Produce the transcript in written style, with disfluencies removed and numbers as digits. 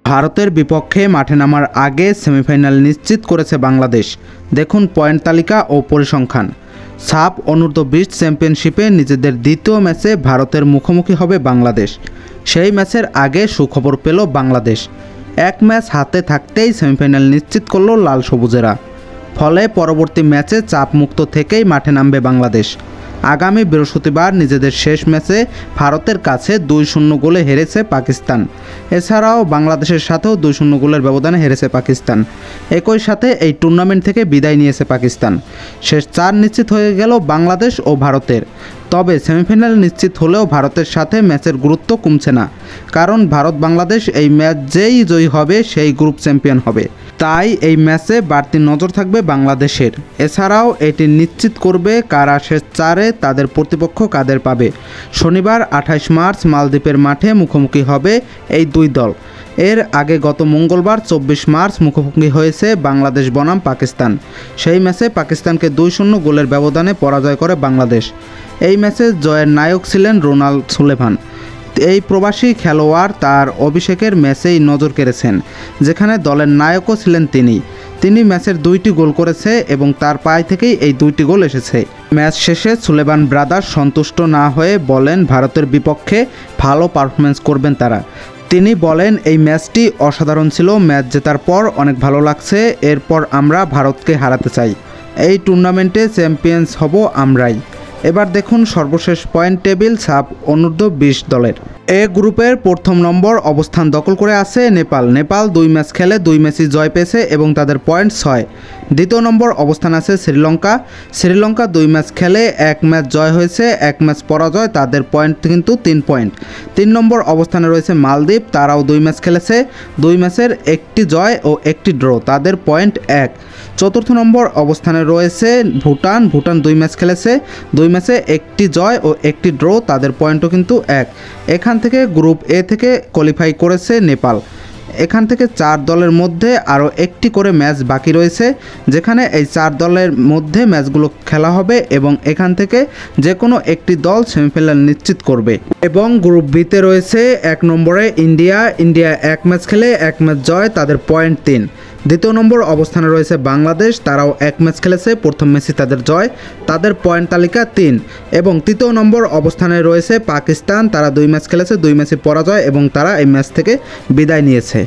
ভারতের বিপক্ষে মাঠে নামার আগে সেমিফাইনাল নিশ্চিত করেছে বাংলাদেশ। দেখুন পয়েন্ট তালিকা ও পরিসংখ্যান। সাফ অনূর্ধ্ব-20 চ্যাম্পিয়নশিপে নিজেদের দ্বিতীয় ম্যাচে ভারতের মুখোমুখি হবে বাংলাদেশ। সেই ম্যাচের আগে সুখবর পেল বাংলাদেশ। এক ম্যাচ হাতে থাকতেই সেমিফাইনাল নিশ্চিত করল লাল সবুজেরা। ফলে পরবর্তী ম্যাচে চাপমুক্ত থেকেই মাঠে নামবে বাংলাদেশ। আগামী বৃহস্পতিবার নিজেদের শেষ ম্যাচে ভারতের কাছে 2-0 গোলে হেরেছে পাকিস্তান। এছাড়াও বাংলাদেশের সাথেও 2-0 গোলের ব্যবধানে হেরেছে পাকিস্তান। একই সাথে এই টুর্নামেন্ট থেকে বিদায় নিয়েছে পাকিস্তান। শেষ 4 নিশ্চিত হয়ে গেল বাংলাদেশ ও ভারতের। তবে সেমিফাইনাল নিশ্চিত হলেও ভারতের সাথে ম্যাচের গুরুত্ব কমছে না, কারণ ভারত বাংলাদেশ এই ম্যাচ যেই জয়ী হবে সেই গ্রুপ চ্যাম্পিয়ন হবে। তাই এই ম্যাচে বাড়তি নজর থাকবে বাংলাদেশের। এছাড়াও এটি নিশ্চিত করবে কারা শেষ 4-এ তাদের প্রতিপক্ষ কাদের পাবে। শনিবার 28 মার্চ মালদ্বীপের মাঠে মুখোমুখি হবে এই দুই দল। এর আগে গত মঙ্গলবার 24 মার্চ মুখোমুখি হয়েছে বাংলাদেশ বনাম পাকিস্তান। সেই ম্যাচে পাকিস্তানকে 2-0 গোলের ব্যবধানে পরাজয় করে বাংলাদেশ। এই ম্যাচে জয়ের নায়ক ছিলেন রোনাল্ড সুলেভান। এই প্রবাসী খেলোয়াড় তার অভিষেকের ম্যাচেই নজর কেড়েছেন, যেখানে দলের নায়কও ছিলেন তিনি ম্যাচের 2টি গোল করেছে এবং তার পায়ে থেকেই এই 2টি গোল এসেছে। ম্যাচ শেষে সুলেভান ব্রাদার্স সন্তুষ্ট না হয়ে বলেন ভারতের বিপক্ষে ভালো পারফরমেন্স করবেন তারা। তিনি বলেন, এই ম্যাচটি অসাধারণ ছিল, ম্যাচ জেতার পর অনেক ভালো লাগছে, এরপর আমরা ভারতকে হারাতে চাই। এই টুর্নামেন্টে চ্যাম্পিয়ন্স হব আমরাই। এবার দেখুন সর্বশেষ পয়েন্ট টেবিল সাফ অনূর্ধ্ব-20 দলের। এ গ্রুপের প্রথম নম্বর অবস্থান দখল করে আছে নেপাল 2 ম্যাচ খেলে 2 ম্যাচই জয় পেয়েছে এবং তাদের পয়েন্ট 6। দ্বিতীয় নম্বর অবস্থান আছে শ্রীলঙ্কা 2 ম্যাচ খেলে 1 ম্যাচ জয় হয়েছে, 1 ম্যাচ পরাজয়, তাদের পয়েন্ট কিন্তু 3 পয়েন্ট। 3 নম্বর অবস্থানে রয়েছে মালদ্বীপ, তারাও 2 ম্যাচ খেলেছে, 2 ম্যাচের 1টি জয় ও 1টি ড্র, তাদের পয়েন্ট 1। চতুর্থ নম্বর অবস্থানে রয়েছে ভুটান 2 ম্যাচ খেলেছে, 2 ম্যাচে 1টি জয় ও 1টি ড্র, তাদের পয়েন্টও কিন্তু 1। এখান থেকে গ্রুপ এ থেকে কোয়ালিফাই করেছে নেপাল। এখান থেকে 4 দলের মধ্যে আরও 1টি করে ম্যাচ বাকি রয়েছে, যেখানে এই 4 দলের মধ্যে ম্যাচগুলো খেলা হবে এবং এখান থেকে যে কোনো একটি দল সেমিফাইনাল নিশ্চিত করবে। এবং গ্রুপ বিতে রয়েছে 1 নম্বরে ইন্ডিয়া 1 ম্যাচ খেলে 1 ম্যাচ জয়, তাদের পয়েন্ট 3। দ্বিতীয় নম্বর অবস্থানে রয়েছে বাংলাদেশ, তারাও 1 ম্যাচ খেলেছে, প্রথম ম্যাচই তাদের জয়, তাদের পয়েন্ট তালিকা 3। এবং তৃতীয় নম্বর অবস্থানে রয়েছে পাকিস্তান, তারা 2 ম্যাচ খেলেছে, 2 ম্যাচই পরাজয় এবং তারা এই ম্যাচ থেকে বিদায় নিয়েছে।